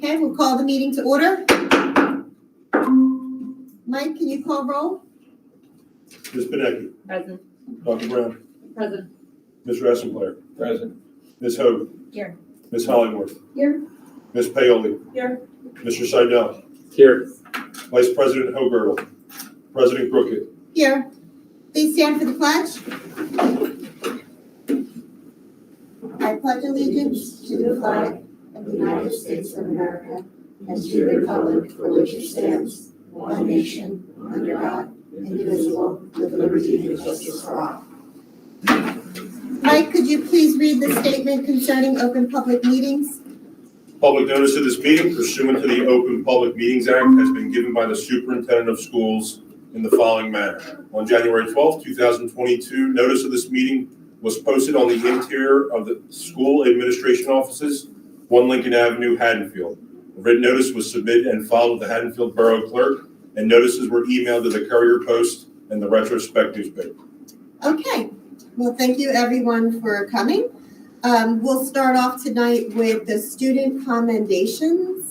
Okay, we'll call the meeting to order. Mike, can you call roll? Ms. Benecki. Present. Dr. Brown. Present. Mr. Essenplayer. Present. Ms. Hogue. Here. Ms. Hollingworth. Here. Ms. Paoli. Here. Mr. Seidel. Here. Vice President Hogertle. President Brookett. Here. Please stand for the pledge. I pledge allegiance to the flag of the United States of America and to the republic for which it stands, one nation, under God, indivisible, with liberty and justice for all. Mike, could you please read the statement concerning open public meetings? Public notice of this meeting pursuant to the Open Public Meetings Act has been given by the Superintendent of Schools in the following manner. On January 12, 2022, notice of this meeting was posted on the interior of the school administration offices, 1 Lincoln Avenue, Haddonfield. A written notice was submitted and filed with the Haddonfield Borough Clerk, and notices were emailed to the Courier Post and the Retrospect newspaper. Okay, well, thank you everyone for coming. We'll start off tonight with the student commendations.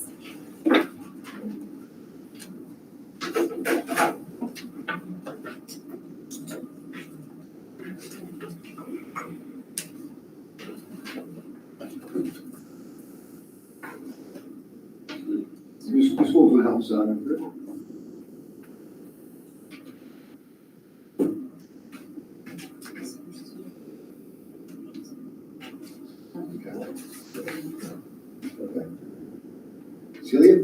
This will help us out. Celia?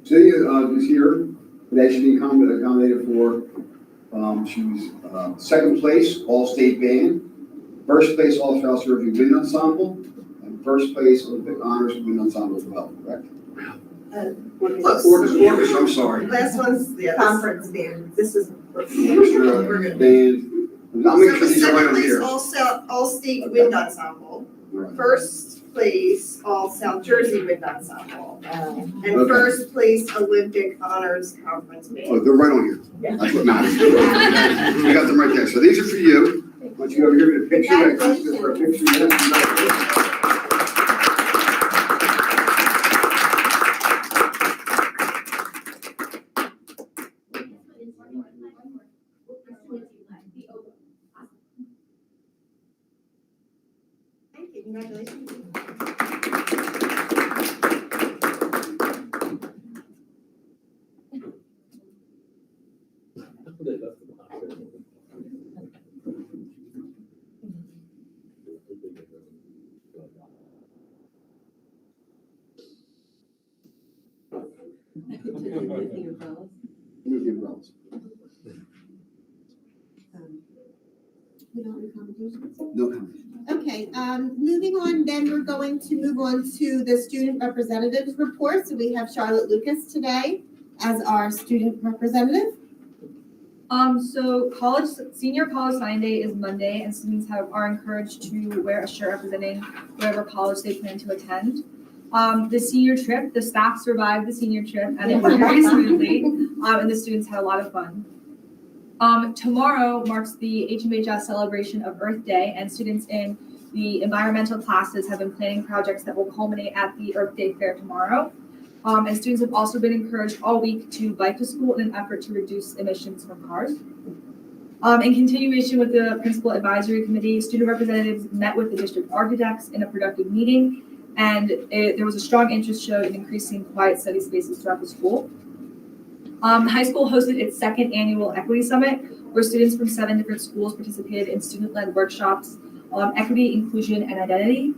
Celia is here. Today she's being accommodated for, she was second place All-State Band, first place All-Child Surgery Wind Ensemble, and first place Olympic Honors Wind Ensemble as well, correct? Orchestra, I'm sorry. Last one's the conference band. This is. Orchestra, band. I'm making sure these are right on here. All-State Wind Ensemble. Right. First place All-South Jersey Wind Ensemble. And Okay. first place Olympic Honors Conference Oh, Band. they're right on here. That's what matters. We got them right there. So these are for you. Once you go here with a picture, I can just for a picture. Yes. Thank you. Congratulations. Move the umbrellas. We don't have commendations? No comment. Okay, moving on, then we're going to move on to the student representatives report. So we have Charlotte Lucas today as our student representative. So senior college sign day is Monday, and students are encouraged to wear a shirt representing whatever college they plan to attend. The senior trip, the staff survived the senior trip, and it went very smoothly, and the students had a lot of fun. Tomorrow marks the HMHS celebration of Earth Day, and students in the environmental classes have been planning projects that will culminate at the Earth Day fair tomorrow. And students have also been encouraged all week to bike to school in an effort to reduce emissions from cars. In continuation with the Principal Advisory Committee, student representatives met with the district architects in a productive meeting, and there was a strong interest shown in increasing quiet study spaces throughout the school. The high school hosted its second annual Equity Summit, where students from 7 different schools participated in student-led workshops on equity, inclusion, and identity.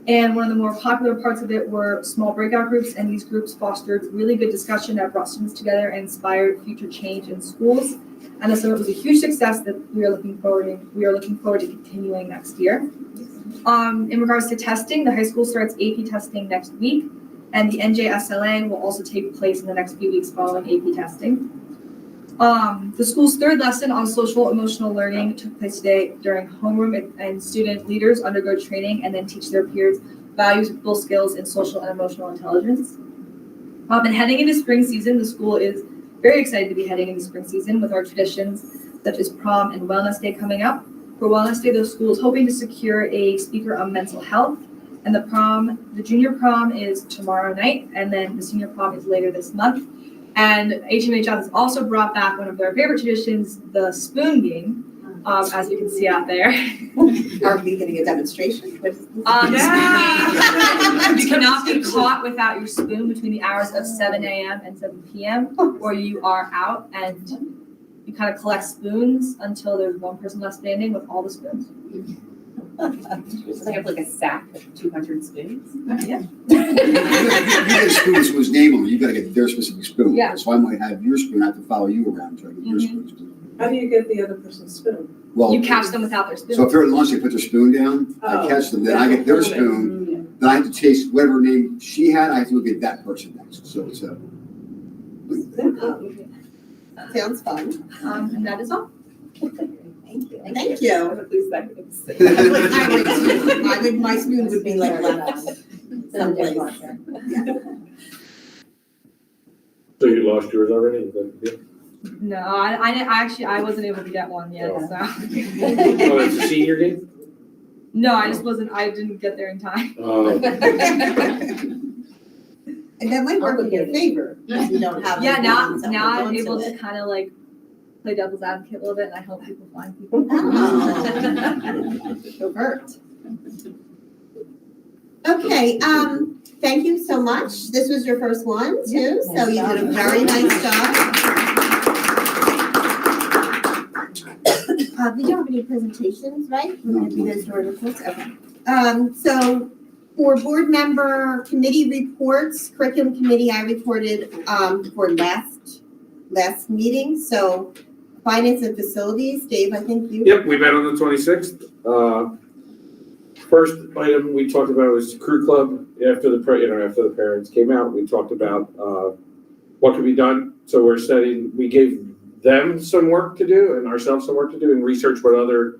And one of the more popular parts of it were small breakout groups, and these groups fostered really good discussion that brought students together and inspired future change in schools. And the summit was a huge success that we are looking forward to continuing next year. In regards to testing, the high school starts AP testing next week, and the NJSLA will also take place in the next few weeks following AP testing. The school's third lesson on social emotional learning took place today during homeroom, and student leaders undergo training and then teach their peers valuable skills in social and emotional intelligence. And heading into spring season, the school is very excited to be heading into spring season with our traditions such as prom and wellness day coming up. For wellness day, the school is hoping to secure a speaker on mental health, And the junior prom is tomorrow night, and then the senior prom is later this month. And HMHS has also brought back one of their favorite traditions, the spoon game, as you can see out there. Are we getting a demonstration? You cannot be caught without your spoon between the hours of 7 a.m. and 7 p.m. or you are out, and you kind of collect spoons until there's one person left standing with all the spoons. So they have like a sack of 200 spoons? Yeah. You get a spoon with someone's name on it, you gotta get their specific spoon. Yeah. So I might have your spoon, I have to follow you around to get your spoon. How do you get the other person's spoon? Well, You catch them without their spoon. so if they're at lunch, they put their spoon down, I Oh. catch them, then I get their spoon, then I have to taste whatever name she had, I have to go get that person next. So it's a. Sounds fun. And that is all. Thank you. My spoon would be like left someplace. So you lost yours already? Is that the deal? No, I wasn't able to get one yet, so. Oh, it's a senior game? No, I didn't get there in time. And that might work in your favor, if you don't have. Yeah, now someone I'm onto able to it. kind of like play devil's advocate a little bit, and I help people find people. Overt. Okay, thank you so much. This was your first one too, so you did a very nice job. We don't have any presentations, right? We're gonna do those during the course, okay. So for board member committee reports, curriculum committee, I reported, for last meeting, so finance and facilities, Dave, I think you. Yep, we met on the 26th. First item we talked about was crew club. After the parents came out, we talked about what could be done. So we gave them some work to do and ourselves some work to do and research what other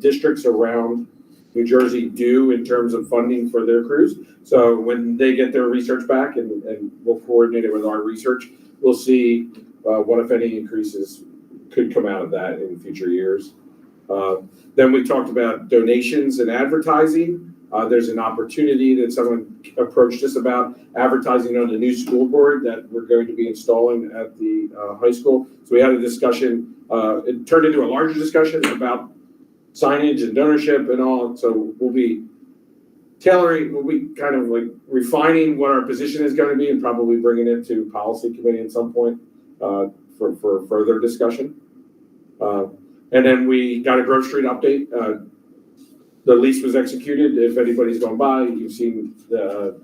districts around New Jersey do in terms of funding for their crews. So when they get their research back and we'll coordinate it with our research, we'll see what, if any, increases could come out of that in future years. Then we talked about donations and advertising. There's an opportunity that someone approached us about advertising on the new school board that we're going to be installing at the high school. So we had a discussion, it turned into a larger discussion about signage and donorship and all. So we'll be kind of like refining what our position is going to be and probably bringing it to policy committee at some point for further discussion. And then we got a Grove Street update. The lease was executed. If anybody's gone by, you've seen the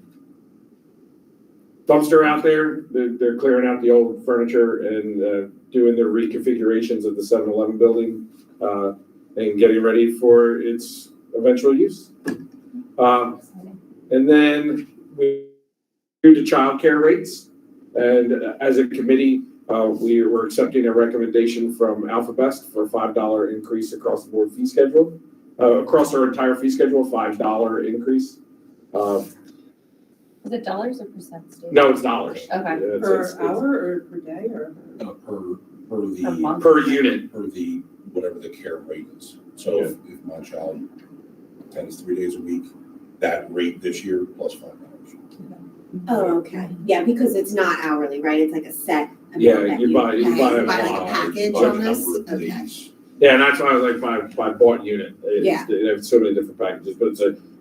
dumpster out there. They're clearing out the old furniture and doing their reconfigurations of the 7-Eleven building and getting ready for its eventual use. And then we do the childcare rates. And as a committee, we were accepting a recommendation from Alphabest for a $5 increase across the board fee schedule. Across our entire fee schedule, $5 increase. Is it dollars or percents? Dave? No, it's dollars. Okay. Per hour or per day or? Per per month? Per unit. per the, whatever the care rate is. So if my child attends 3 days a week, that rate this year plus $5. Oh, okay. Yeah, because it's not hourly, right? It's like a set amount Yeah, that you buy pay. a Buy like a lot, package Large almost? number of Okay. days. Yeah, and that's why I was like by bought unit. Yeah. They have so many different packages, but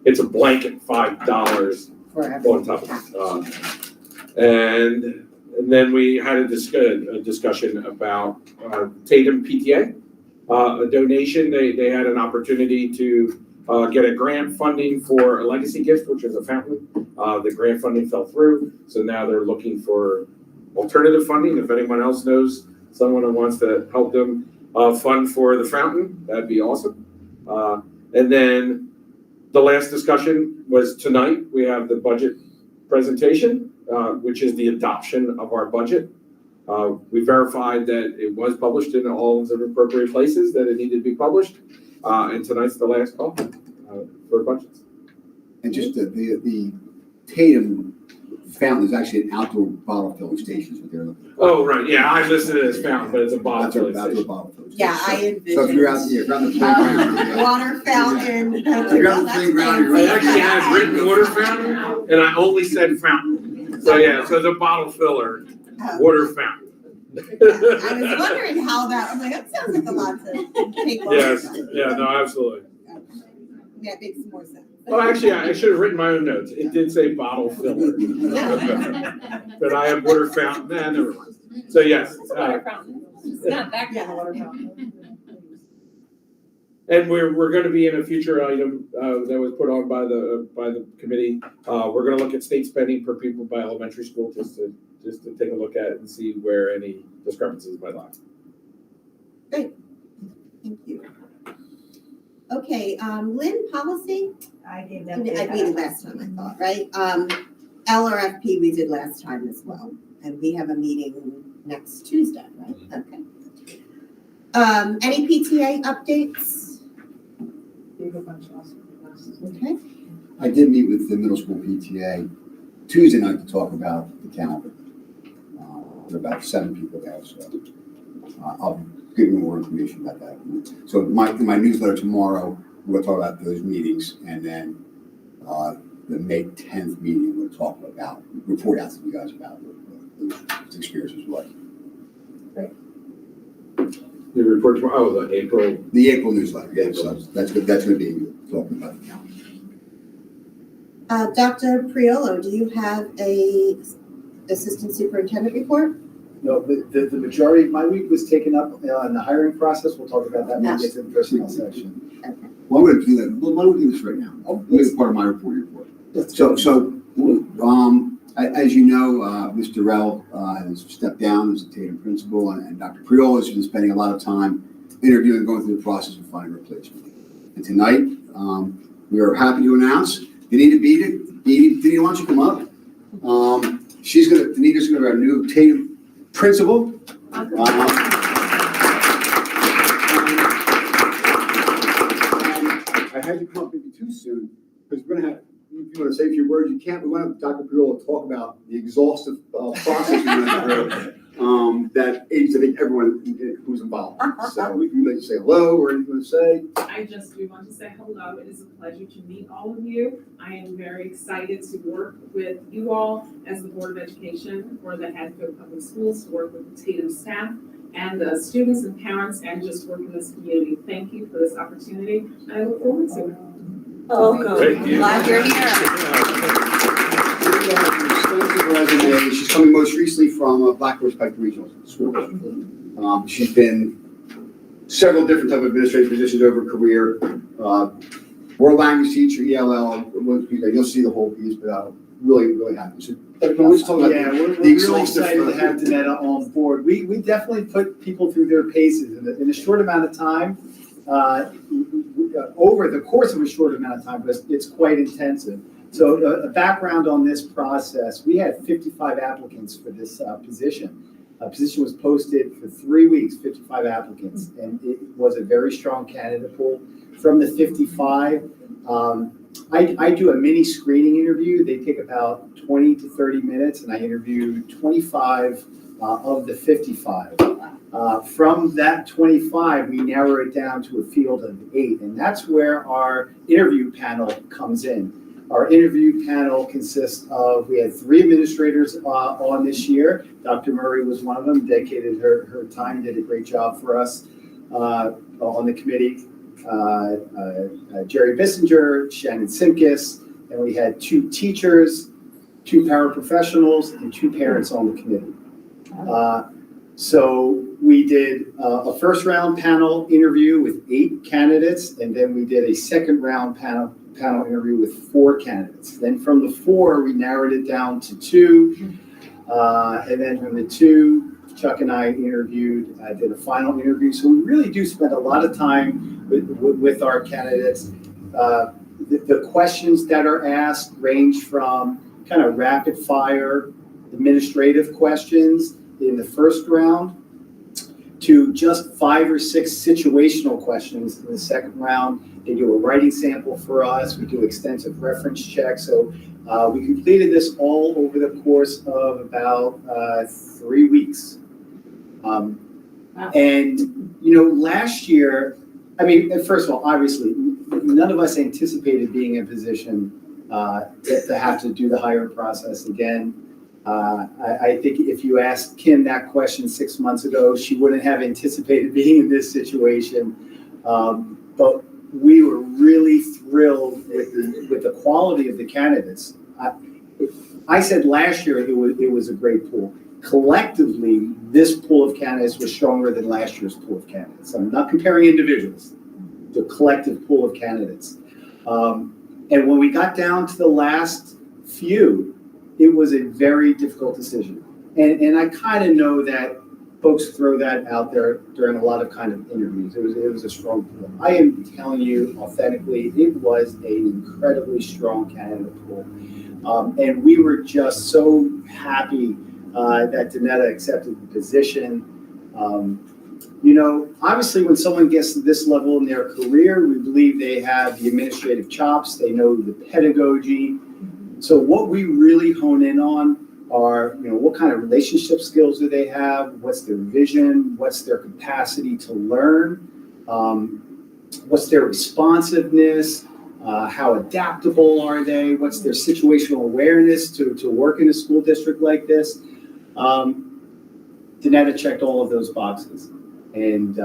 it's a blanket $5 For on top of it. And then we had a discussion about Tatum PTA, a donation. They had an opportunity to get a grant funding for a legacy gift, which is a fountain. The grant funding fell through, so now they're looking for alternative funding. If anyone else knows someone who wants to help them fund for the fountain, that'd be awesome. And then the last discussion was tonight. We have the budget presentation, which is the adoption of our budget. We verified that it was published in all of the appropriate places that it needed to be published. And tonight's the last call for budgets. And just the Tatum fountain is actually an outdoor bottle filling station, is what they're looking for. Oh, right, yeah, I listed it as fountain, but it's a bottle Outdoor filling outdoor station. bottle filling station. Yeah, I envisioned. So if you're out, yeah, around the playground. yeah. Water fountain. If you're on the playground, you're It right. actually has written water fountain, and I only said fountain. So, yeah, so it's a bottle filler, water fountain. I was wondering how that, I'm like, that sounds like a lot to take on. Yes, yeah, no, absolutely. That makes more sense. Well, actually, I should have written my own notes. It did say bottle filler. But I have water fountain, never mind. So, yes. It's a water fountain. It's not that kind of water fountain. And we're gonna be in a future item, that was put on by the committee. We're gonna look at state spending per pupil by elementary school, just to take a look at it and see where any discrepancies might lie. Thank you. Okay, Lynn, policy? I gave I them. did it last time, I thought, right? LRFP we did last time as well, and we have a meeting next Tuesday, right? Okay. Any PTA updates? Okay. I did meet with the middle school PTA Tuesday night to talk about the calendar. There are about 7 people there, so I'll give you more information about that. So in my newsletter tomorrow, we'll talk about those meetings, and then the May 10th meeting, we'll talk about, report out to you guys about what those experiences were like. The report tomorrow, the April. The April newsletter, yeah, so that's good. That's going to be talking about the calendar. Dr. Priolo, do you have a assistant superintendent report? No, the majority of my week was taken up in the hiring process. We'll talk about that when we get to the personnel section. Well, I'm going to do that. Why don't we do this right now? This is part of my report. As you know, Mr. Durrell has stepped down as a Tatum principal, and Dr. Priolo has been spending a lot of time interviewing, going through the process of finding a replacement. And tonight, we are happy to announce Danita Danita, why don't you come up? Danita's going to be our new Tatum principal. I had you come up maybe too soon, because we're going to have, if you want to say a few words, you can't. We want Dr. Priolo to talk about the exhaustive process we went through that aids, I think, everyone who's involved. So we can let you say hello or anything to say. We want to say hello. It is a pleasure to meet all of you. I am very excited to work with you all as the Board of Education for the Haddonfield Public Schools, to work with the Tatum staff and the students and parents, and just work in this community. Thank you for this opportunity, and I look forward to it. Thank you. Glad you're here. She's coming most recently from Black Horse Pike Regional School. She's been several different type of administrative positions over her career. World language teacher, ELL. You'll see the whole piece, but really happy. So, let's talk about Yeah, we're the really exhaustive. excited to have Danetta on board. We definitely put people through their paces in a short amount of time. Over the course of a short amount of time, but it's quite intensive. So a background on this process, we had 55 applicants for this position. A position was posted for 3 weeks, 55 applicants, and it was a very strong candidate pool. From the 55, I do a mini screening interview. They take about 20 to 30 minutes, and I interview 25 of the 55. From that 25, we narrow it down to a field of 8, and that's where our interview panel comes in. Our interview panel consists of, we had 3 administrators on this year. Dr. Murray was one of them, dedicated her time, did a great job for us on the committee. Jerry Bissinger, Shannon Simkis, and we had 2 teachers, 2 paraprofessionals, and 2 parents on the committee. So we did a first round panel interview with 8 candidates, and then we did a second round panel interview with 4 candidates. Then from the 4, we narrowed it down to 2. And then from the 2, Chuck and I interviewed, did a final interview. So we really do spend a lot of time with our candidates. The questions that are asked range from kind of rapid fire administrative questions in the first round to just 5 or 6 situational questions in the second round. They do a writing sample for us. We do extensive reference checks. So We completed this all over the course of about 3 weeks. And, you know, last year, I mean, first of all, obviously, none of us anticipated being in a position to have to do the hiring process again. I think if you asked Kim that question 6 months ago, she wouldn't have anticipated being in this situation. But we were really thrilled with the quality of the candidates. I said last year it was a great pool. Collectively, this pool of candidates was stronger than last year's pool of candidates. I'm not comparing individuals, the collective pool of candidates. And when we got down to the last few, it was a very difficult decision. And I kind of know that folks throw that out there during a lot of kind of interviews. It was a strong pool. I am telling you authentically, it was an incredibly strong candidate pool. And we were just so happy that Danetta accepted the position. You know, obviously when someone gets to this level in their career, we believe they have the administrative chops, they know the pedagogy. So what we really hone in on are, you know, what kind of relationship skills do they have? What's their vision? What's their capacity to learn? What's their responsiveness? How adaptable are they? What's their situational awareness to work in a school district like this? Danetta checked all of those boxes. And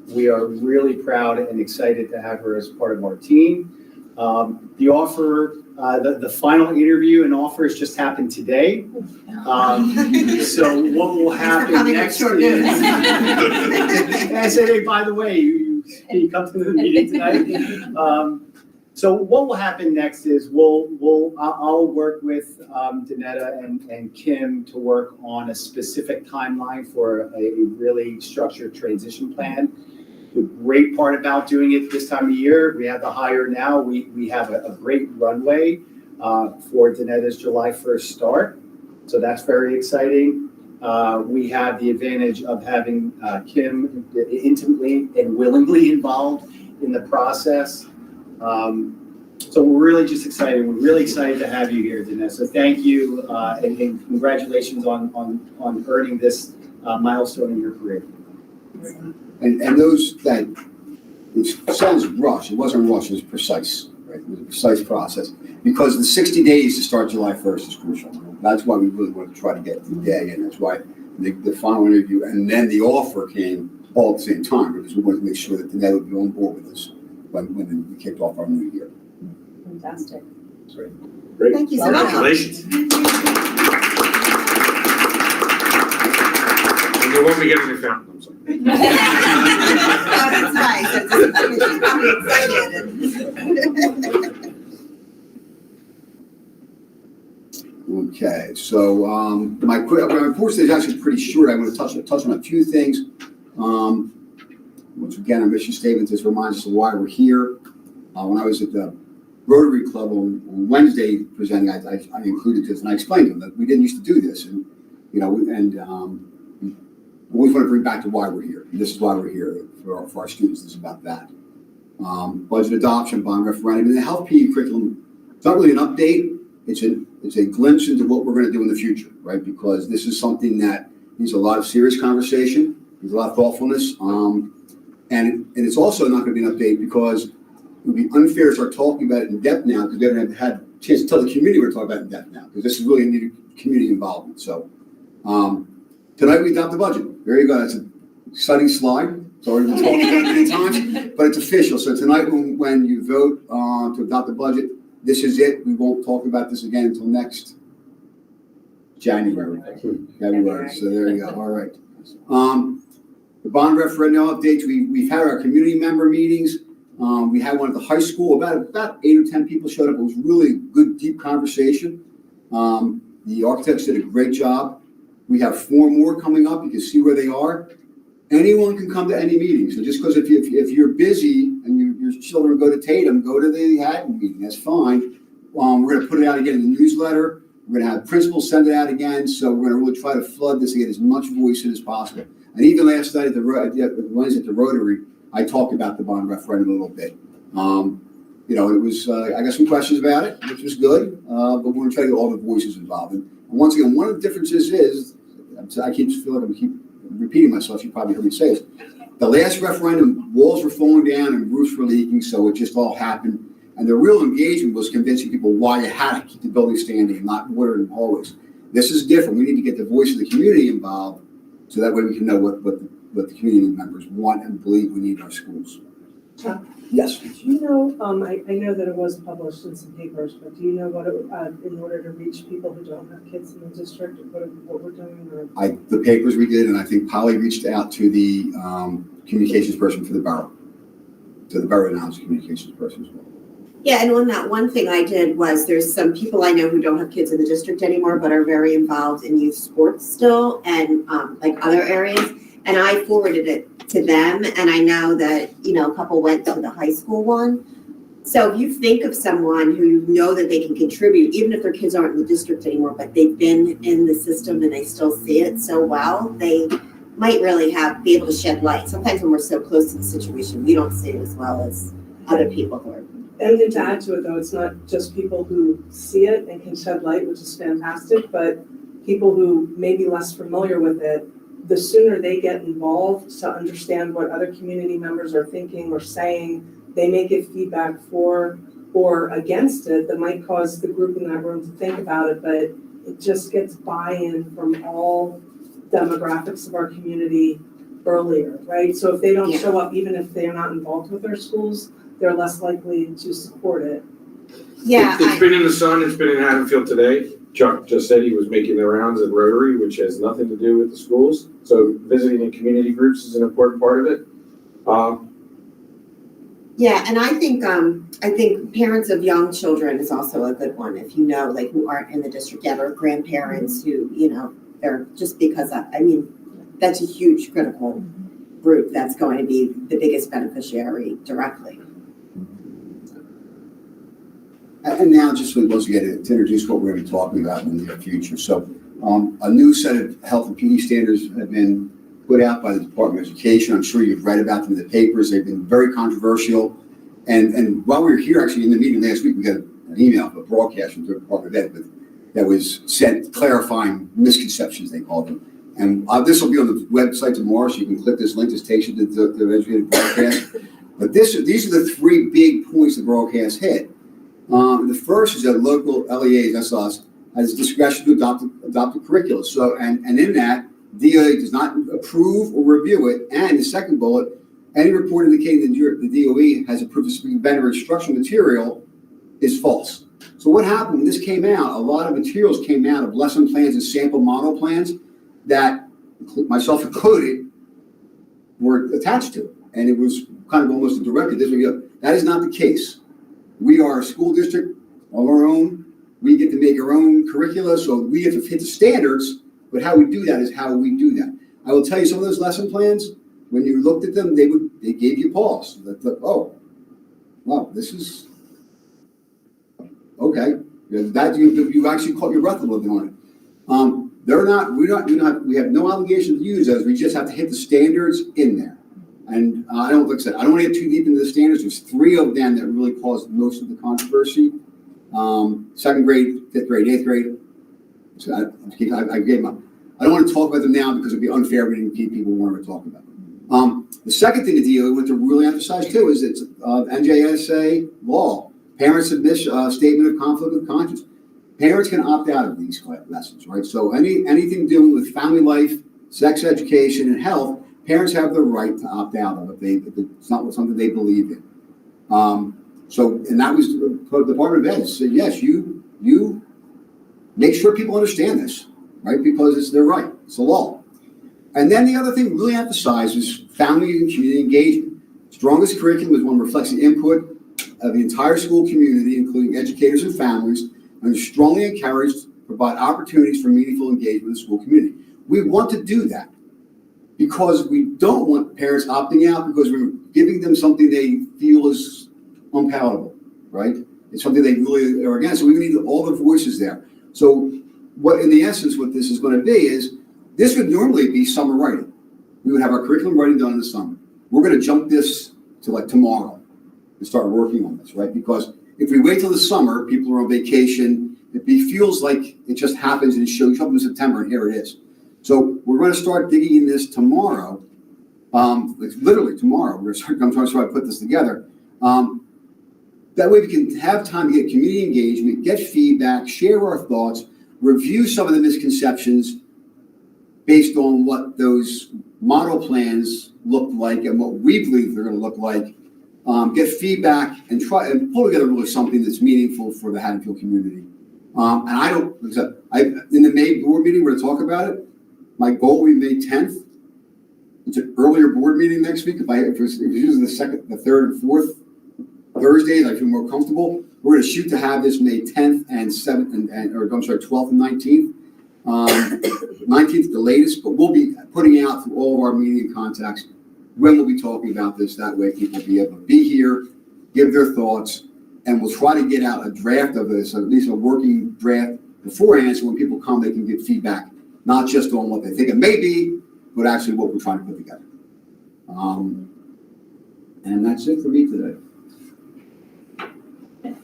we are really proud and excited to have her as part of our team. The offer, the final interview and offers just happened today. So what will happen next is, I said, hey, by the way, you come to the meeting tonight. So what will happen next is I'll work with Danetta and Kim to work on a specific timeline for a really structured transition plan. The great part about doing it this time of year, we have the hire now. We have a great runway for Danetta's July 1st start. So that's very exciting. We have the advantage of having Kim intimately and willingly involved in the process. So we're really just excited. We're really excited to have you here, Danetta. So thank you and congratulations on earning this milestone in your career. And those that, it sounds rushed, it wasn't rushed, it was precise, right? It was a precise process. Because the 60 days to start July 1st is crucial. That's why we really want to try to get the day, and that's why the final interview and then the offer came all at the same time, because we wanted to make sure that Danetta would be on board with us when we kicked off our new year. Fantastic. Great. Thank you so much. Congratulations. And you won't be getting your fountain, I'm sorry. Oh, that's nice. She's probably excited. Okay, so my report is actually pretty short. I'm going to touch on a few things. Once again, our mission statement just reminds us of why we're here. When I was at the Rotary Club on Wednesday presenting, I included this and I explained to them that we didn't used to do this, and we always want to bring back to why we're here. And this is why we're here for our students. This is about that. Budget adoption, bond referendum, and the health PE curriculum. It's not really an update. It's a glimpse into what we're going to do in the future, right? Because this is something that needs a lot of serious conversation, needs a lot of thoughtfulness, and it's also not going to be an update because it would be unfair to start talking about it in depth now because we haven't had a chance to tell the community we're talking about it in depth now because this is really needed community involvement. So tonight we adopt the budget. There you go. That's an exciting slide. It's already been talked about many times, but it's official. So tonight when you vote to adopt the budget, this is it. We won't talk about this again until next January. So there you go. All right. The bond referendum updates. We've had our community member meetings. We had one at the high school. About 8 or 10 people showed up. It was really a good, deep conversation. The architects did a great job. We have 4 more coming up. You can see where they are. Anyone can come to any meeting. So just because if you're busy and your children go to Tatum, go to the Haddon meeting. That's fine. We're going to put it out again in the newsletter. We're going to have principals send it out again. So we're going to really try to flood this and get as much voice in as possible. And even last night Wednesday at the Rotary, I talked about the bond referendum a little bit. you know, it was, I got some questions about it, which was good, but we're gonna try to get all the voices involved. And once again, one of the differences is, I keep feeling like I keep repeating myself, you probably heard me say this. The last referendum, walls were falling down and roofs were leaking, so it just all happened. And the real engagement was convincing people why you had to keep the building standing and not water in the hallways. This is different. We need to get the voice of the community involved, so that way we can know what the community members want and believe we need in our schools. Yes. Do you know, I know that it was published in some papers, but do you know what, in order to reach people who don't have kids in the district, what we're doing? Or? The papers we did, and I think Polly reached out to the communications person for the borough, to the borough announced communications person as well. Yeah, and on that, one thing I did was there's some people I know who don't have kids in the district anymore, but are very involved in youth sports still and like other areas. And I forwarded it to them, and I know that, you know, a couple went to the high school one. So if you think of someone who you know that they can contribute, even if their kids aren't in the district anymore, but they've been in the system and they still see it so well, they might really be able to shed light. Sometimes when we're so close to the situation, we don't see it as well as other people who are. And to add to it, though, it's not just people who see it and can shed light, which is fantastic, but people who may be less familiar with it. The sooner they get involved to understand what other community members are thinking or saying, they may give feedback for or against it that might cause the group in that room to think about it, but it just gets buy-in from all demographics of our community earlier, right? So if they don't show up, even if they're not involved with their schools, they're less likely to support it. Yeah. It's been in the sun, it's been in Haddonfield today. Chuck just said he was making the rounds at Rotary, which has nothing to do with the schools. So visiting in community groups is an important part of it. Yeah, and I think parents of young children is also a good one. If you know, like, who aren't in the district yet, or grandparents who, you know, they're just because that's a huge critical group that's going to be the biggest beneficiary directly. And now just once again to introduce what we're going to be talking about in the near future. So a new set of health and PD standards have been put out by the Department of Education. I'm sure you've read about them in the papers. They've been very controversial. And while we were here actually in the meeting last week, we got an email, a broadcast from the Department of Ed that was sent clarifying misconceptions, they called them. And this will be on the website tomorrow, so you can click this link. This takes you to the educated broadcast. But these are the three big points the broadcast hit. The first is that local LEAs, that's us, has discretion to adopt a curriculum. So, and in that, DOE does not approve or review it. And the second bullet, any report indicating that the DOE has approved a vendor instructional material is false. So what happened when this came out, a lot of materials came out of lesson plans and sample model plans that, myself included, were attached to. And it was kind of almost a directive. That is not the case. We are a school district of our own. We get to make our own curricula, so we have to hit the standards, but how we do that is how we do that. I will tell you, some of those lesson plans, when you looked at them, they gave you pause. Oh, wow, this is, okay. That you actually caught your breath a little bit on it. We have no obligation to use those. We just have to hit the standards in there. And like I said, I don't want to get too deep into the standards. There's three of them that really caused most of the controversy. Second grade, fifth grade, eighth grade. So I gave them up. I don't want to talk about them now because it'd be unfair when people want to talk about them. The second thing the DOE went to really emphasize too is it's NJSA law. Parents submit a statement of conflict of conscience. Parents can opt out of these lessons, right? So anything doing with family life, sex education, and health, parents have the right to opt out of it if it's not something they believe in. And that was the Department of Ed said, yes, you make sure people understand this, right? Because it's their right, it's the law. And then the other thing really emphasizes family and community engagement. Strongest curriculum is one that reflects the input of the entire school community, including educators and families, and is strongly encouraged to provide opportunities for meaningful engagement in the school community. We want to do that because we don't want parents opting out because we're giving them something they feel is unpalatable, right? It's something they really are against. So we need all the voices there. So in the essence, what this is going to be is, this would normally be summer writing. We would have our curriculum writing done in the summer. We're going to jump this to like tomorrow. to start working on this, right? Because if we wait till the summer, people are on vacation, feels like it just happens and it shows up in September and here it is. So we're going to start digging in this tomorrow. It's literally tomorrow. I'm trying to put this together. That way we can have time to get community engagement, get feedback, share our thoughts, review some of the misconceptions based on what those model plans look like and what we believe they're going to look like. Get feedback and try and pull together really something that's meaningful for the Haddonfield community. And I don't, in the May board meeting, we're going to talk about it. My goal will be May 10th. It's an earlier board meeting next week. If it's using the second, the third, and fourth Thursdays, I feel more comfortable. We're going to shoot to have this May 10th and 7th, or I'm sorry, 12th and 19th. 19th the latest, but we'll be putting out through all of our media contacts when we'll be talking about this. That way people will be able to be here, give their thoughts, and we'll try to get out a draft of this, at least a working draft beforehand, so when people come, they can get feedback, not just on what they think it may be, but actually what we're trying to put together. And that's it for me today.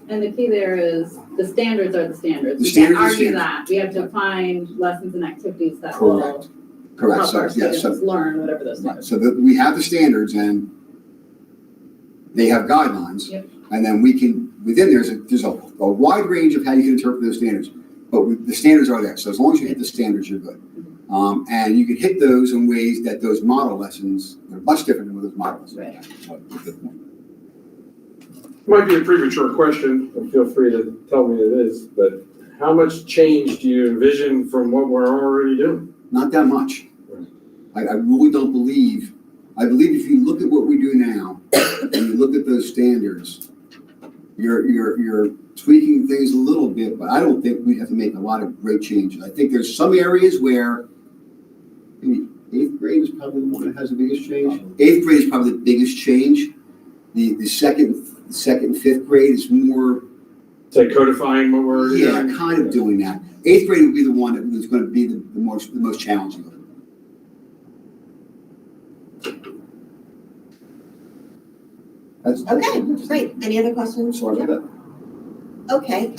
And the key there is the standards are the standards. The We standards can't are argue standards. that. We have to find lessons and activities that Correct. will Correct. help So, our yeah, students learn whatever those right. standards So that we have the standards and they have guidelines. Yep. And then we can, within there's a wide range of how you can interpret those standards, but the standards are there. So as long as you hit the standards, you're good. And you can hit those in ways that those model lessons are much different than what those model lessons are. Right. Might be a premature question, and feel free to tell me it is, but how much change do you envision from what we're already doing? Not that much. I really don't believe, I believe if you look at what we do now, and you look at those standards, you're tweaking things a little bit, but I don't think we have to make a lot of great changes. I think there's some areas where maybe 8th grade is probably the one that has the biggest change. 8th grade is probably the biggest change. The second and 5th grade is more. Say codifying what we're already doing? Yeah, kind of doing that. 8th grade would be the one that was going to be the most challenging of it. That's Okay, great. Any other questions? Sorry about that. Okay,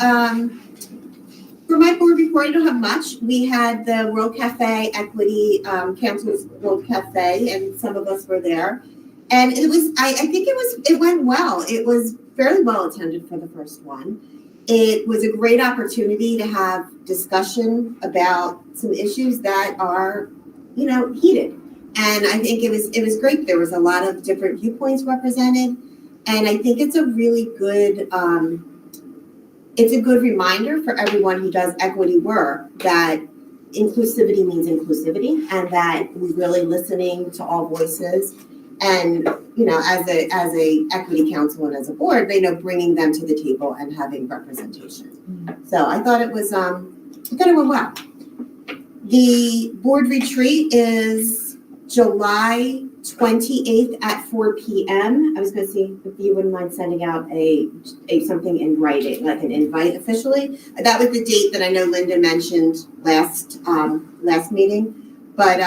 for my board report, I don't have much. We had the World Cafe Equity Council's World Cafe, and some of us were there. And it was, I think it went well. It was fairly well attended for the first one. It was a great opportunity to have discussion about some issues that are, heated. And I think it was great. There was a lot of different viewpoints represented. And I think it's a really good, it's a good reminder for everyone who does equity work that inclusivity means inclusivity, and that we're really listening to all voices. And, as a equity council and as a board, they know bringing them to the table and having representation. So I thought it went well. The board retreat is July 28th at 4 p.m. I was going to see if you wouldn't mind sending out a something in writing, like an invite officially. That was the date that I know Linda mentioned last meeting, but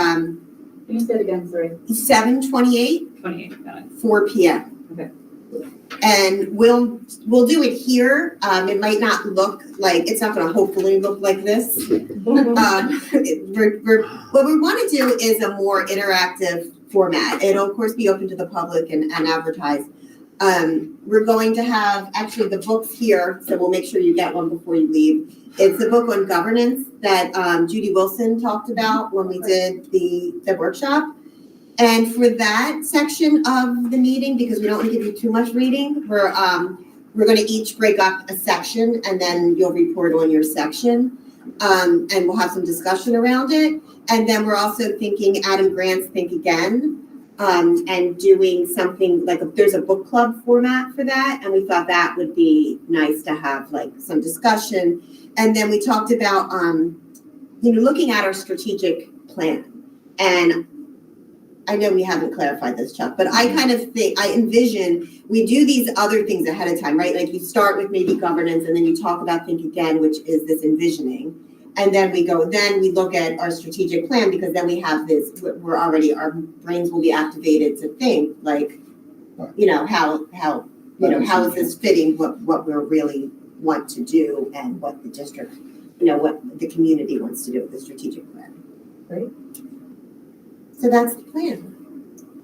Can you say it again, sorry? 7/28, 28, got it. 4 p.m. Okay. And we'll do it here. It might not look like, it's not going to hopefully look like this. What we want to do is a more interactive format. It'll of course be open to the public and advertised. We're going to have actually the books here, so we'll make sure you get one before you leave. It's the book on governance that Judy Wilson talked about when we did the workshop. And for that section of the meeting, because we don't want to give you too much reading, we're going to each break up a section, and then you'll report on your section, and we'll have some discussion around it. And then we're also thinking Adam Grant's Think Again, and doing something like there's a book club format for that, and we thought that would be nice to have like some discussion. And then we talked about looking at our strategic plan. And I know we haven't clarified this, Chuck, but I kind of think, I envision we do these other things ahead of time, right? Like you start with maybe governance, and then you talk about Think Again, which is this envisioning. And then we look at our strategic plan, because then we have this, our brains will be activated to think like, how you know, how is this fitting what we really want to do and what the district, you know, what the community wants to do with the strategic plan, right? So that's the plan.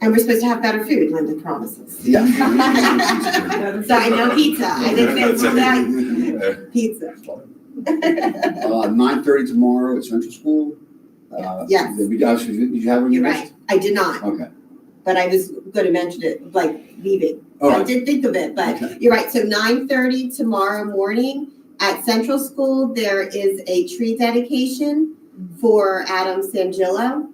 And we're supposed to have better food, Linda promises. Yeah. Sorry, no pizza. I didn't say that. Pizza. 9:30 tomorrow at Central School. Yes. Did you have one? You're right. I did not, Okay. but I was going to mention it, like leaving. All I right. did think of it, but Okay. you're right. So 9:30 tomorrow morning at Central School, there is a tree dedication for Adam Sangillo.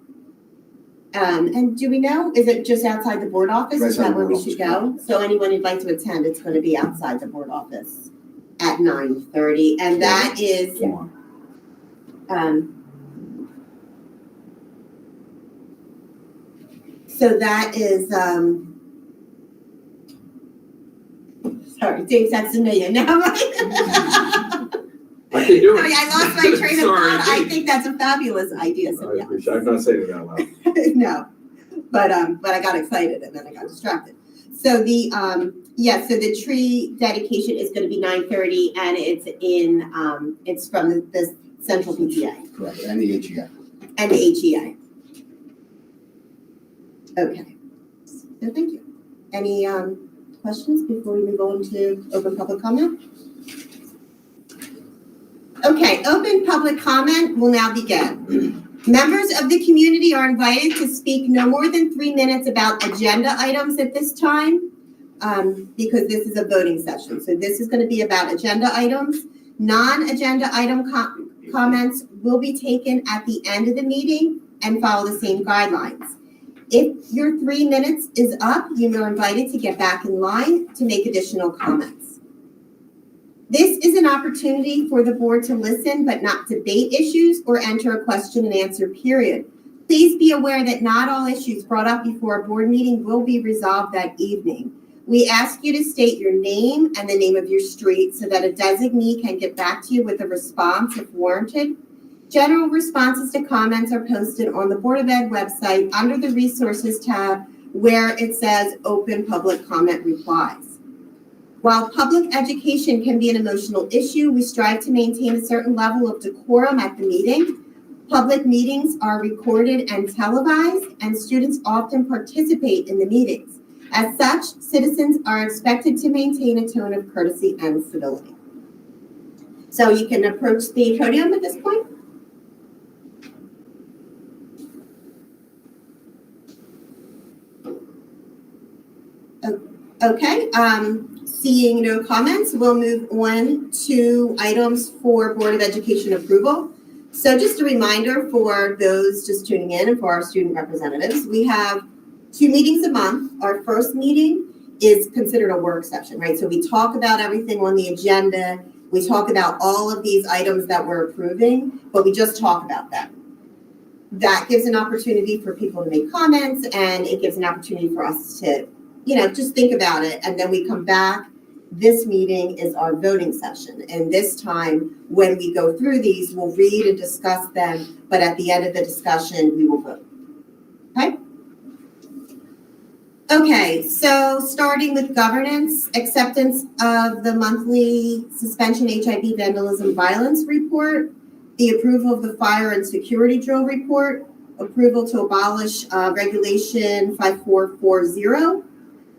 And do we know, is it just outside the board office? Right Is outside that the where we board should office, go? So anyone who'd like to attend, it's going to be outside the board office at 9:30. And that is, Tomorrow. so that is, sorry, Dave texted me and now I'm like. I can do it. Sorry, I lost my train of Sorry. thought. I think that's a fabulous idea, so I yeah. appreciate it. I'm not saying it out loud. No, but I got excited and then I got distracted. So the, so the tree dedication is gonna be 9:30 and it's in, it's from the Central PTA Correct, and the HEA. and the HEI. Okay, so thank you. Any, questions before we move on to open public comment? Okay, open public comment will now begin. Members of the community are invited to speak no more than 3 minutes about agenda items at this time, because this is a voting session. So this is going to be about agenda items. Non-agenda item comments will be taken at the end of the meeting and follow the same guidelines. If your 3 minutes is up, you are invited to get back in line to make additional comments. This is an opportunity for the board to listen but not debate issues or enter a question and answer period. Please be aware that not all issues brought up before a board meeting will be resolved that evening. We ask you to state your name and the name of your street so that a designee can get back to you with a response if warranted. General responses to comments are posted on the Board of Ed website under the Resources tab where it says Open Public Comment Replies. While public education can be an emotional issue, we strive to maintain a certain level of decorum at the meeting. Public meetings are recorded and televised, and students often participate in the meetings. As such, citizens are expected to maintain a tone of courtesy and civility. So you can approach the podium at this point. Okay, seeing no comments, we'll move on to items for Board of Education approval. So just a reminder for those just tuning in and for our student representatives, we have 2 meetings a month. Our first meeting is considered a work session, right? So we talk about everything on the agenda. We talk about all of these items that we're approving, but we just talk about them. That gives an opportunity for people to make comments, and it gives an opportunity for us to, just think about it. And then we come back. This meeting is our voting session. And this time, when we go through these, we'll read and discuss them, but at the end of the discussion, we will vote. Okay? Okay, so starting with governance, acceptance of the monthly suspension HIV vandalism violence report, the approval of the fire and security drill report, approval to abolish regulation 5440,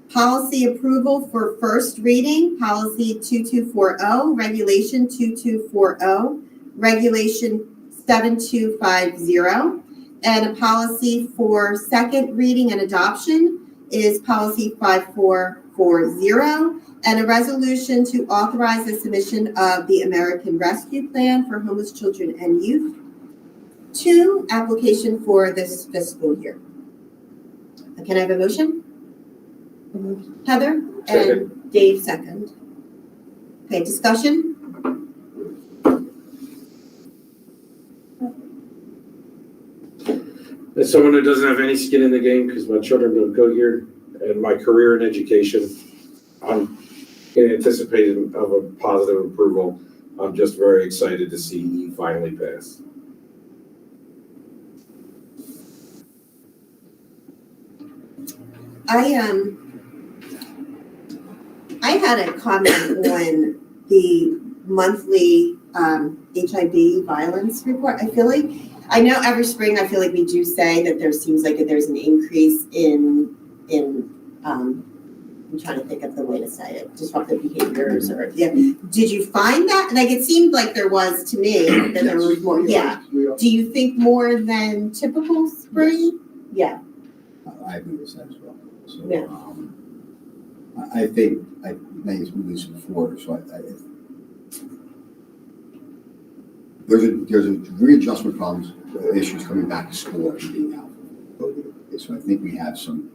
policy approval for first reading, policy 2240, regulation 2240, regulation 7250, and a policy for second reading and adoption is policy 5440, and a resolution to authorize the submission of the American Rescue Plan for homeless children and youth to application for this fiscal year. Can I have a motion? Heather? Second. And Dave second. Okay, discussion? As someone who doesn't have any skin in the game, because my children don't go here, and my career in education, I'm anticipating of a positive approval. I'm just very excited to see E finally pass. I had a comment on the monthly HIV violence report. I feel like, I know every spring, I feel like we do say that there seems like there's an increase in I'm trying to think of the way to say it, disruptive behaviors or, yeah. Did you find that? Like, it seemed like there was to me, that there was more, yeah. Do you think more than typical spring? Yeah. I've noticed that as well. So, Yeah. I think, I mentioned this before, so there's a readjustment problems, issues coming back to school and being out. So I think we have some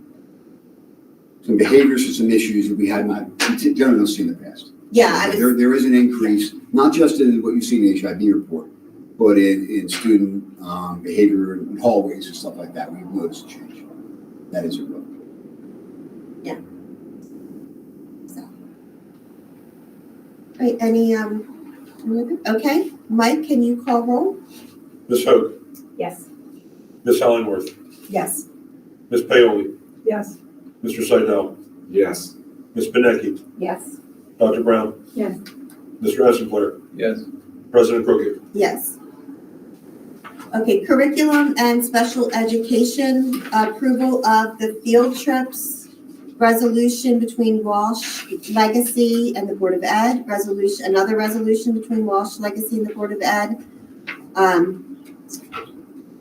behaviors and some issues that we had not, generally don't see in the past. Yeah, So there is an increase, not just in what you see in the HIV report, but in student behavior in hallways and stuff like that. We've noticed a change. That is a real. Yeah. So. Right, any other? Okay, Mike, can you call roll? Ms. Hoag, Yes. Ms. Hollingworth, Yes. Ms. Paoli, Yes. Mr. Seidel, Yes. Ms. Benecki, Yes. Dr. Brown, Yes. Mr. Essenpler, Yes. President Crooked. Yes. Okay, curriculum and special education, approval of the field trips, resolution between Walsh Legacy and the Board of Ed, another resolution between Walsh Legacy and the Board of Ed.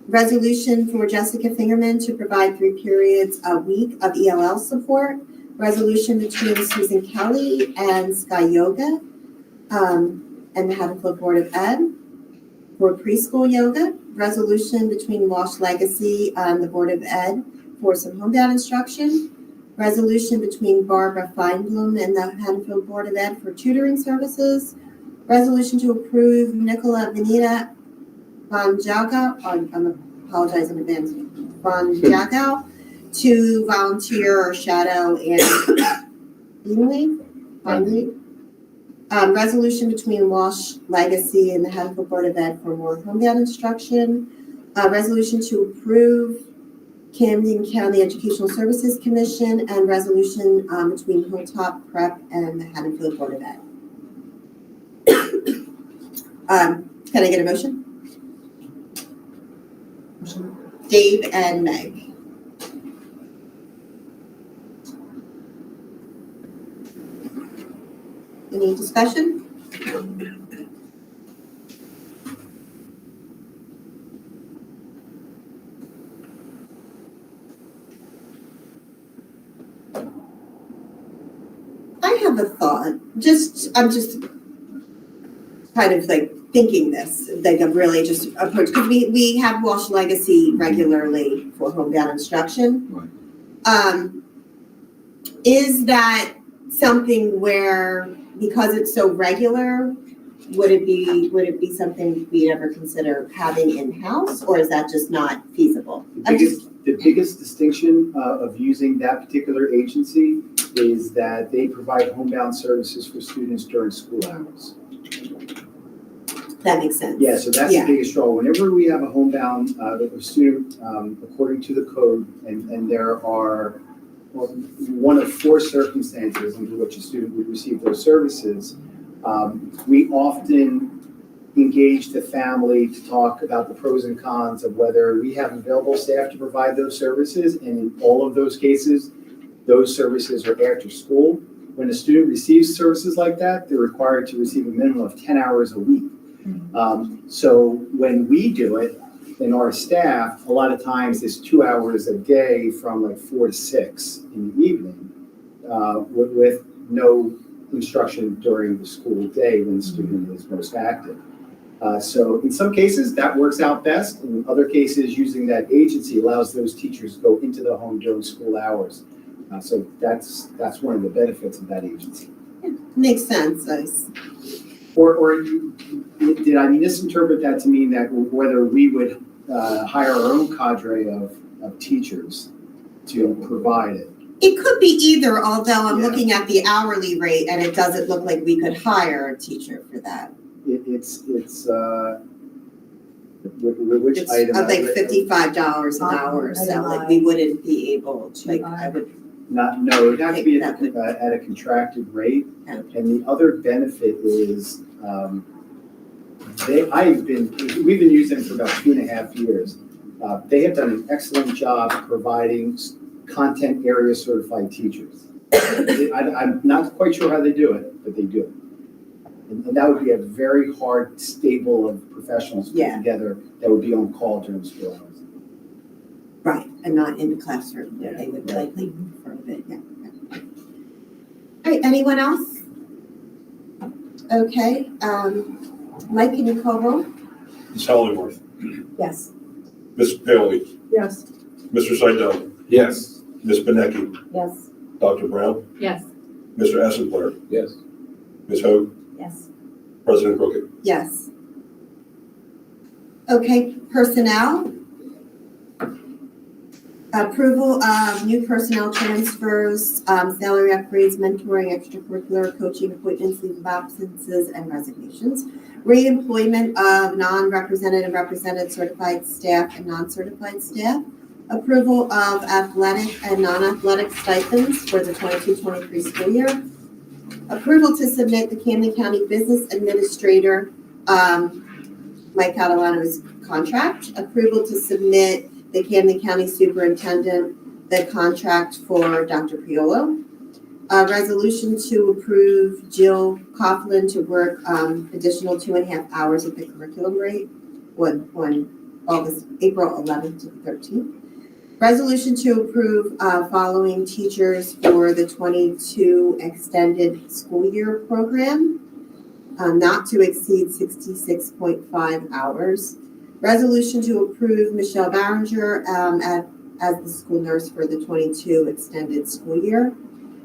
Resolution for Jessica Fingerman to provide 3 periods a week of ELL support. Resolution between Susan Kelly and Sky Yoga and the Haddonfield Board of Ed for preschool yoga. Resolution between Walsh Legacy and the Board of Ed for some homebound instruction. Resolution between Barbara Feinblum and the Haddonfield Board of Ed for tutoring services. Resolution to approve Nicola Venita Bonjaga, I'm apologizing in advance, Bonjaga, to volunteer or shadow finally. Resolution between Walsh Legacy and the Haddonfield Board of Ed for more homebound instruction. Resolution to approve Camden County Educational Services Commission, and resolution between Hilltop Prep and the Haddonfield Board of Ed. Can I get a motion? Dave and Meg. Any discussion? I have a thought. I'm just kind of like thinking this, like I'm really just approach, because we have Walsh Legacy regularly for homebound instruction. Right. Is that something where, because it's so regular, would it be something we'd ever consider having in-house, or is that just not feasible? The biggest distinction of using that particular agency is that they provide homebound services for students during school hours. That makes sense. Yeah, so that's the biggest draw. Whenever we have a homebound student, according to the code, and there are one of 4 circumstances under which a student would receive those services, we often engage the family to talk about the pros and cons of whether we have available staff to provide those services, and in all of those cases, those services are after school. When a student receives services like that, they're required to receive a minimum of 10 hours a week. So when we do it, in our staff, a lot of times it's 2 hours a day from like 4 to 6 in the evening, with no instruction during the school day when the student is most active. So in some cases that works out best. In other cases, using that agency allows those teachers to go into the home during school hours. So that's one of the benefits of that agency. Yeah, makes sense. Or did I misinterpret that to mean that whether we would hire our own cadre of teachers to provide it? It could be either, although I'm looking at the hourly rate and it doesn't look like we could hire a teacher for that. It's which It's item? like $55 an hour, so like we wouldn't be able to, like I would, No, it'd have to be at a contracted rate. Okay. And the other benefit is, we've been using them for about 2.5 years. They have done an excellent job providing content area certified teachers. I'm not quite sure how they do it, but they do it. And that would be a very hard stable of professionals put Yeah. together that would be on call during school hours. Right, and not in the classroom, where Yeah. they would likely for a bit, yeah. All right, anyone else? Okay, Mike, can you call roll? Ms. Hollingworth, Yes. Ms. Bailey, Yes. Mr. Seidel, Yes. Ms. Benecki, Yes. Dr. Brown, Yes. Mr. Essenpler, Yes. Ms. Hoag, Yes. President Crooked. Yes. Okay, personnel. Approval of new personnel transfers, salary upgrades, mentoring, extracurricular, coaching appointments, leave of absences, and resignations. Reemployment of non-represented and represented certified staff and non-certified staff. Approval of athletic and non-athletic stipends for the 22-23 school year. Approval to submit the Camden County Business Administrator, Mike Catalano's contract. Approval to submit the Camden County Superintendent, the contract for Dr. Piolo. A resolution to approve Jill Coughlin to work additional 2.5 hours at the curriculum rate on April 11th to 13th. Resolution to approve following teachers for the 22 extended school year program, not to exceed 66.5 hours. Resolution to approve Michelle Barringer as the school nurse for the 22 extended school year.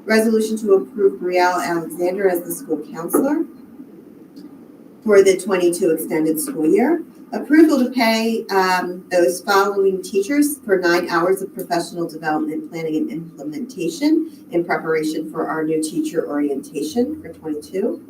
Resolution to approve Brielle Alexander as the school counselor for the 22 extended school year. Approval to pay those following teachers for 9 hours of professional development, planning, and implementation in preparation for our new teacher orientation for 22.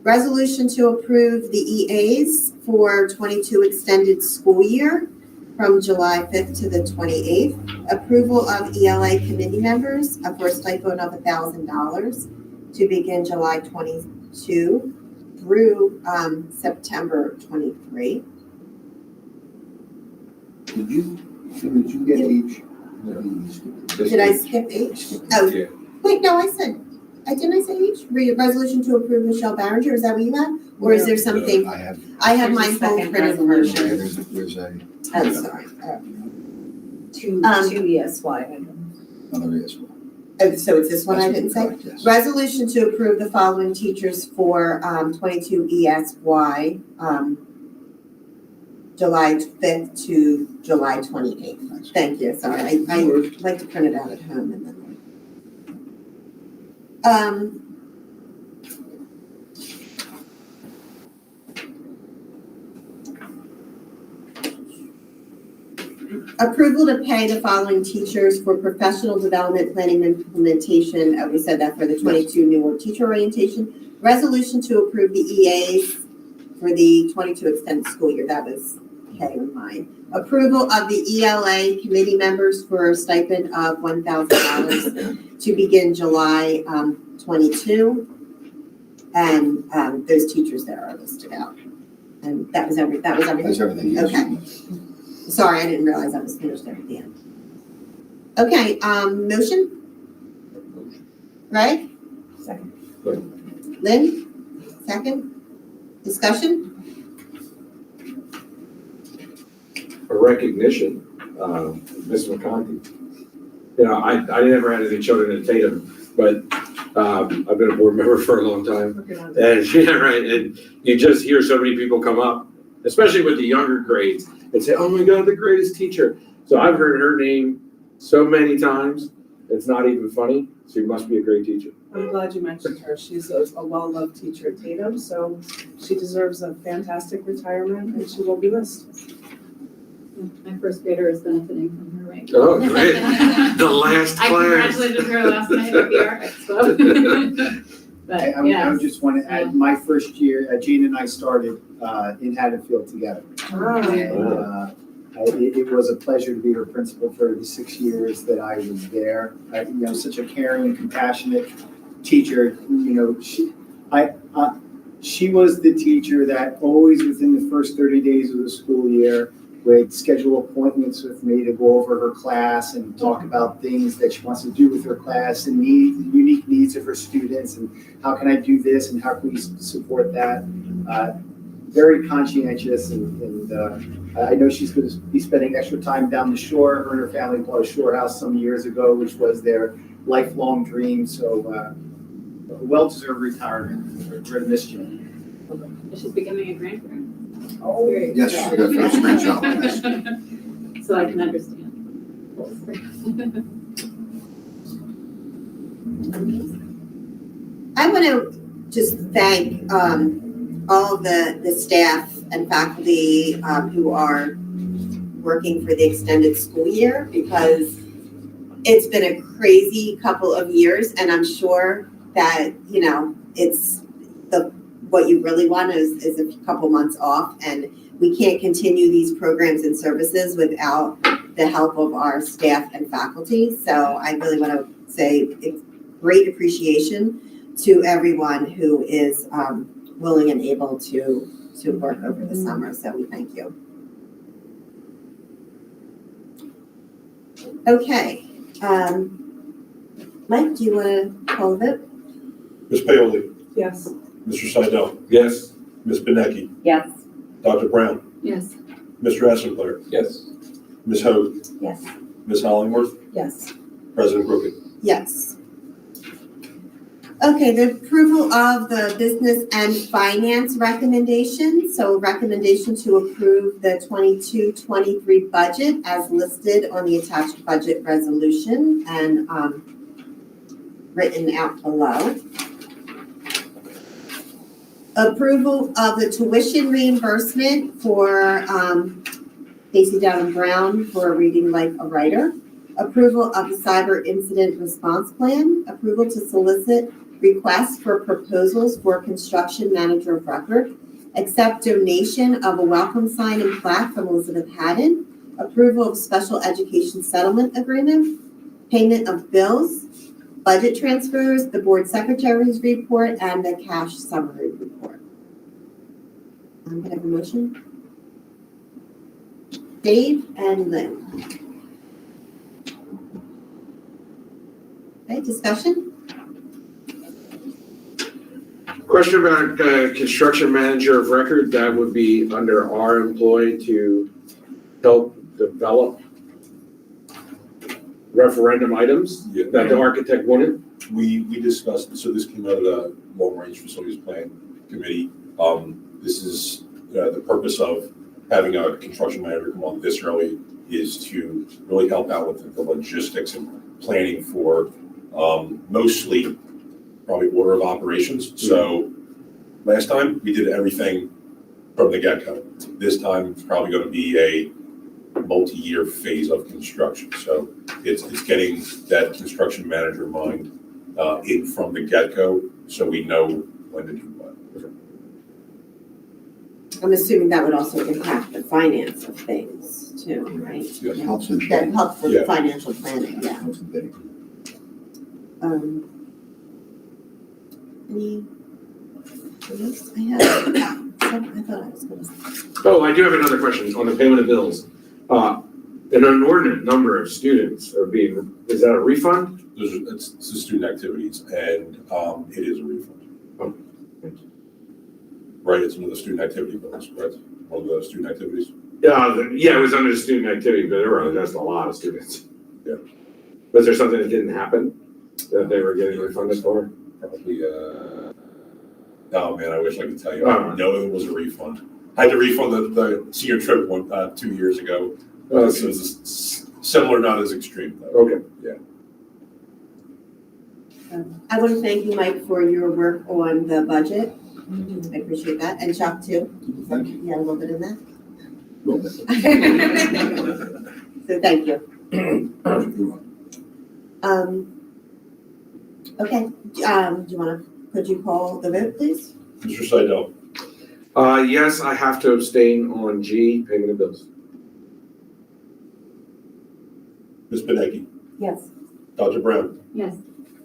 Resolution to approve the EAs for 22 extended school year from July 5th to the 28th. Approval of ELA committee members for a stipend of $1,000 to begin July 22 through September 23. Did you get H? Did I skip H? Oh, Yeah. wait, no, didn't I say H? Resolution to approve Michelle Barringer, is that what you have? Or is there something? I have, I have my There's a full second printed resolution. version. there's a, I'm sorry. Two ESY items. another as well. Oh, so it's this one I didn't say? Correct, yes. Resolution to approve the following teachers for 22 ESY, July 5th to July 28th. Thank you, sorry, I like to print it out at home and then. Approval to pay the following teachers for professional development, planning, and implementation. We said that for the 22 Newark teacher orientation. Resolution to approve the EAs for the 22 extended school year. That was K on mine. Approval of the ELA committee members for a stipend of $1,000 to begin July 22. And those teachers there are listed out. And that was everything. That's everything, yes. Okay. Sorry, I didn't realize I was finished there at the end. Okay, motion? Greg? Second. Lynn? Second? Discussion? A recognition, Ms. McConkie. You know, I never had any children at Tatum, but I've been a board member for a long time. Working on And yeah, right, and you just hear so many people come up, especially with the younger grades, and say, "Oh my God, the greatest teacher." So I've heard her name so many times, it's not even funny. She must be a great teacher. I'm glad you mentioned her. She's a well-loved teacher at Tatum, so she deserves a fantastic retirement and she will be missed. My first grader is benefiting from her right now. Oh, great. The last I class. congratulated her last night at the Art Expo. But I yes, just want to add, my first year, Gene and I started in Haddonfield together. And It was a pleasure to be her principal for the 6 years that I was there. Such a caring, compassionate teacher. She was the teacher that always within the first 30 days of the school year would schedule appointments with me to go over her class and talk about things that she wants to do with her class and unique needs of her students and how can I do this and how can we support that. Very conscientious and I know she's going to be spending extra time down the shore. Her and her family bought a shore house some years ago, which was their lifelong dream. So a well-deserved retirement. We're going to miss you. She's becoming a grandparent. Oh, Yes, we got first grandchild. So I can understand. I want to just thank all the staff and faculty who are working for the extended school year, because it's been a crazy couple of years, and I'm sure that, it's what you really want is a couple months off, and we can't continue these programs and services without the help of our staff and faculty. So I really want to say great appreciation to everyone who is willing and able to work over the summer. So we thank you. Okay. Mike, do you want to call the vote? Ms. Paoli, Yes. Mr. Seidel, Yes. Ms. Benecki, Yes. Dr. Brown, Yes. Mr. Essenpler, Yes. Ms. Hoag, Yes. Ms. Hollingworth, Yes. President Crooked. Yes. Okay, the approval of the business and finance recommendation. So recommendation to approve the 22-23 budget as listed on the attached budget resolution and written out below. Approval of the tuition reimbursement for Stacy Down Brown for Reading Like a Writer. Approval of the cyber incident response plan. Approval to solicit requests for proposals for construction manager of record. Accept donation of a welcome sign and plaque from Elizabeth Haddon. Approval of special education settlement agreement. Payment of bills. Budget transfers, the board secretary's report, and the cash summary report. Can I have a motion? Dave and Lynn. Okay, discussion? Question about construction manager of record. That would be under our employee to help develop referendum items Yeah. that the architect wanted. We discussed, so this came out of the long-range facilities plan committee. This is, the purpose of having a construction manager come on this early is to really help out with the logistics and planning for mostly probably order of operations. So last time we did everything from the get-go. This time it's probably going to be a multi-year phase of construction. So it's getting that construction manager mind in from the get-go so we know when to do what. I'm assuming that would also impact the finance of things too, right? Yes. Helps in That helps with Yeah. financial planning, yeah. helps in bidding. Anything else I have? I thought I was gonna say. Oh, I do have another question on the payment of bills. An inordinate number of students are being, is that a refund? It's the student activities and it is a refund. Oh. Right, it's one of the student activity bills, correct? One of the student activities? Yeah, it was under the student activity, but that's a lot of students. Yeah. Was there something that didn't happen that they were getting refunded for? Probably, oh man, I wish I could tell you. Oh. No, it was a refund. I had to refund the senior trip 2 years ago. It was similar, not as extreme though. Okay. Yeah. I want to thank you, Mike, for your work on the budget. I appreciate that, and Chuck too. Thank you. Yeah, a little bit in that. Well, that's- So thank you. Okay, do you want to, could you call the vote, please? Mr. Seidel, Yes, I have to abstain on G, payment of bills. Ms. Benecki? Yes. Dr. Brown? Yes.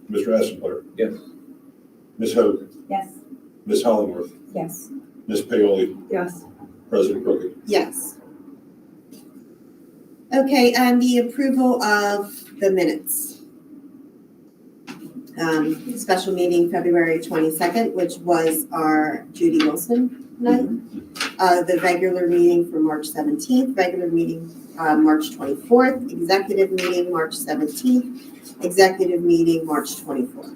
Mr. Essenpler? Yes. Ms. Hoag? Yes. Ms. Hollingworth? Yes. Ms. Paoli? Yes. President Crooked? Yes. Okay, and the approval of the minutes. Special meeting February 22nd, which was our Judy Wilson night. The regular meeting for March 17th, regular meeting March 24th, executive meeting March 17th, executive meeting March 24th.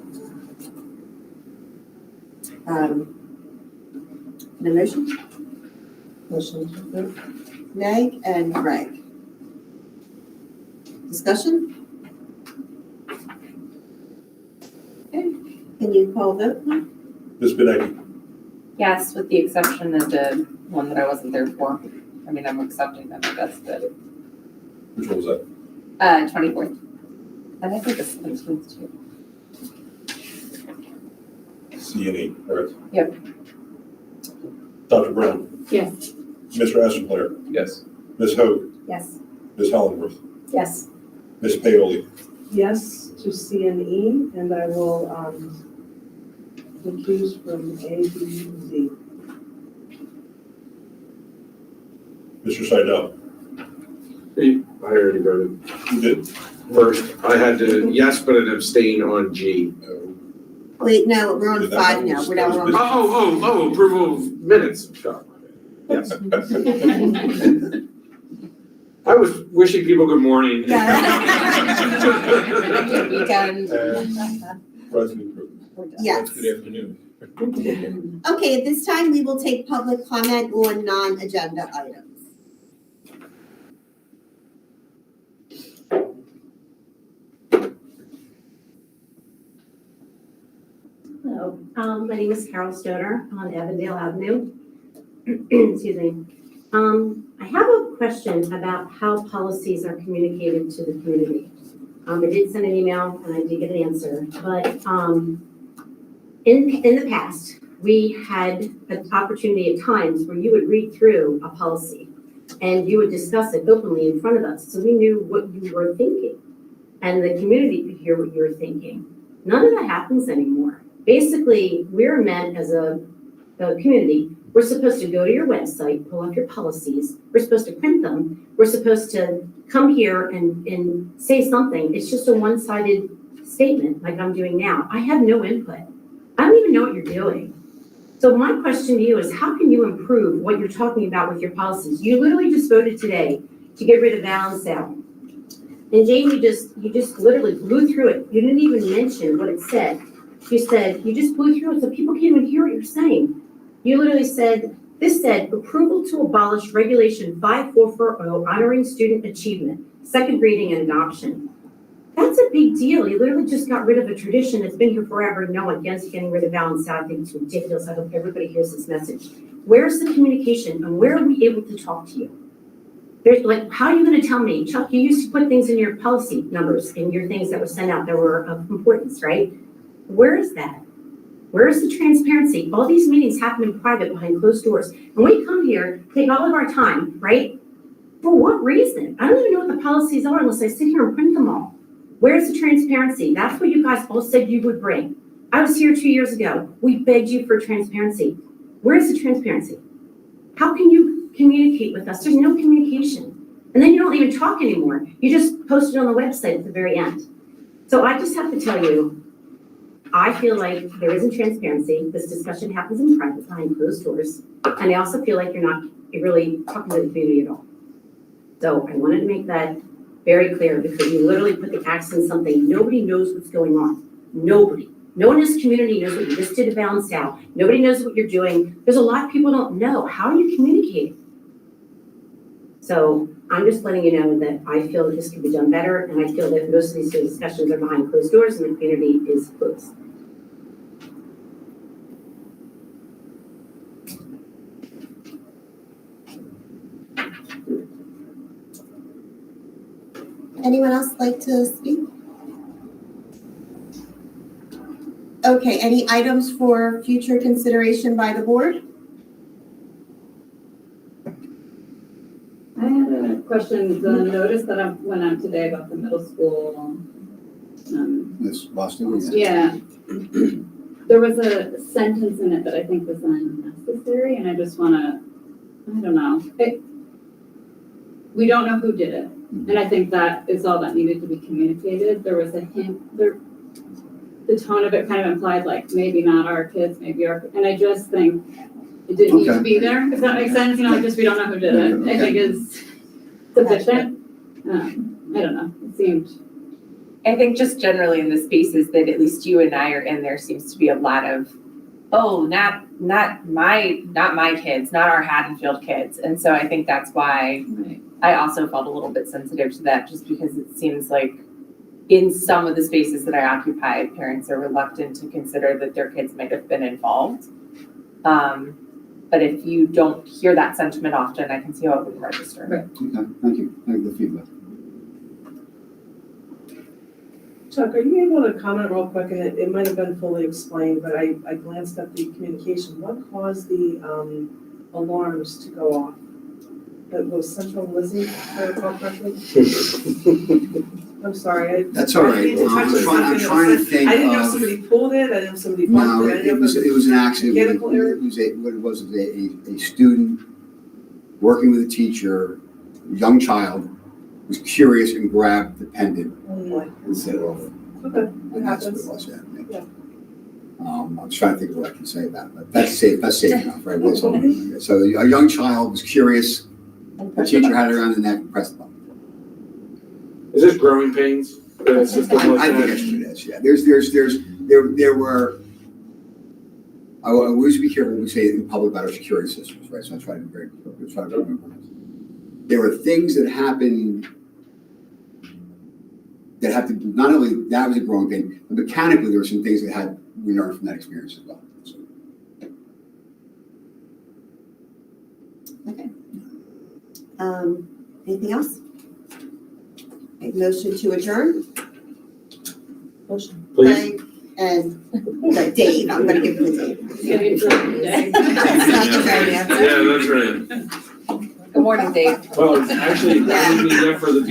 The motion? Motion to approve. Meg and Greg. Discussion? Okay, can you call vote? Ms. Benecki? Yes, with the exception of the one that I wasn't there for. I mean, I'm accepting them, but that's the, Which one was that? 24th. And I think the 17th too. C&E, correct? Yep. Dr. Brown? Yes. Mr. Essenpler? Yes. Ms. Hoag? Yes. Ms. Hollingworth? Yes. Ms. Paoli? Yes to C and E, and I will recuse from A, B, Z. Mr. Seidel? I already voted. You did? First, I had to yes, but an abstain on G. Wait, no, we're on Yeah, that 5 one now, was- we're now that on. Oh, approval of minutes. Yes. I was wishing people good morning. Good weekend. President Crooked? We're done. Yes. Good afternoon. Okay, at this time, we will take public comment on non-agenda items. Hello, my name is Carol Stoner on Avondale Avenue. Excuse me. I have a question about how policies are communicated to the community. I did send an email and I did get an answer, but in the past, we had an opportunity at times where you would read through a policy and you would discuss it openly in front of us, so we knew what you were thinking and the community could hear what you were thinking. None of that happens anymore. Basically, we're meant as a community, we're supposed to go to your website, pull up your policies, we're supposed to print them, we're supposed to come here and say something. It's just a one-sided statement like I'm doing now. I have no input. I don't even know what you're doing. So my question to you is, how can you improve what you're talking about with your policies? You literally just voted today to get rid of balance out. And Jane, you just literally blew through it. You didn't even mention what it said. You said, you just blew through it so people can't even hear what you're saying. You literally said, this said, approval to abolish regulation 5440, honoring student achievement, second reading and adoption. That's a big deal. You literally just got rid of a tradition that's been here forever. No against getting rid of balance out. I think it's ridiculous. I hope everybody hears this message. Where's the communication and where are we able to talk to you? There's like, how are you going to tell me? Chuck, you used to put things in your policy numbers in your things that were sent out that were of importance, right? Where is that? Where is the transparency? All these meetings happen in private behind closed doors. And we come here, take all of our time, right? For what reason? I don't even know what the policies are unless I sit here and print them all. Where's the transparency? That's what you guys all said you would bring. I was here 2 years ago. We begged you for transparency. Where's the transparency? How can you communicate with us? There's no communication. And then you don't even talk anymore. You just post it on the website at the very end. So I just have to tell you, I feel like there isn't transparency. This discussion happens in private behind closed doors. And I also feel like you're not really talking to the community at all. So I wanted to make that very clear because you literally put the axe in something. Nobody knows what's going on. Nobody. No one in this community knows what you just did to balance out. Nobody knows what you're doing. There's a lot of people don't know. How are you communicating? So I'm just letting you know that I feel that this could be done better. And I feel that most of these discussions are behind closed doors and the community is closed. Anyone else like to speak? Okay, any items for future consideration by the board? I had a question, the notice that went out today about the middle school, Ms. Boston, yeah. There was a sentence in it that I think was unnecessary, and I just wanna, I don't know. We don't know who did it, and I think that is all that needed to be communicated. There was a hint, the tone of it kind of implied like, maybe not our kids, maybe our, and I just think it didn't need to be there, if that makes sense, you know, just we don't know who did it, I think is sufficient. I don't know, it seemed. I think just generally in the spaces that at least you and I are in, there seems to be a lot of, oh, not my kids, not our Haddonfield kids. And so I think that's why I also felt a little bit sensitive to that, just because it seems like in some of the spaces that I occupy, parents are reluctant to consider that their kids might have been involved. But if you don't hear that sentiment often, I can see how it would register. Right. Okay, thank you for the feedback. Chuck, are you able to comment real quick, and it might have been fully explained, but I glanced at the communication. What caused the alarms to go off? That was Central Lizzie, if I recall correctly? I'm sorry. That's all right. I didn't touch I'm something trying to think I didn't know if of- somebody pulled it, I didn't know if somebody bumped No, it. I didn't know if it was an accident. mechanical error? What it was a student working with a teacher, a young child, was curious and grabbed the pendant Oh, boy. and set it off. Okay, it And that's what it happens. was, yeah. Yeah. I'm trying to think of what I can say about it, but that's safe enough, right? So a young child was curious, the teacher had it around the neck and pressed the button. Is this growing pains? It's just like I think that. that's what it is, yeah. There were, I always be careful when we say in public about our security systems, right? So I try to be very, try to remember. There were things that happened that have to, not only that was a growing pain, but mechanically there were some things that we learned from that experience as well. So, Okay. Anything else? Okay, motion to adjourn? Motion. Please. And Dave, I'm gonna give you the Dave. It's gonna be fun today. That's not the right answer. Yeah, that's right. Good morning, Dave. Well, actually, that would be there for the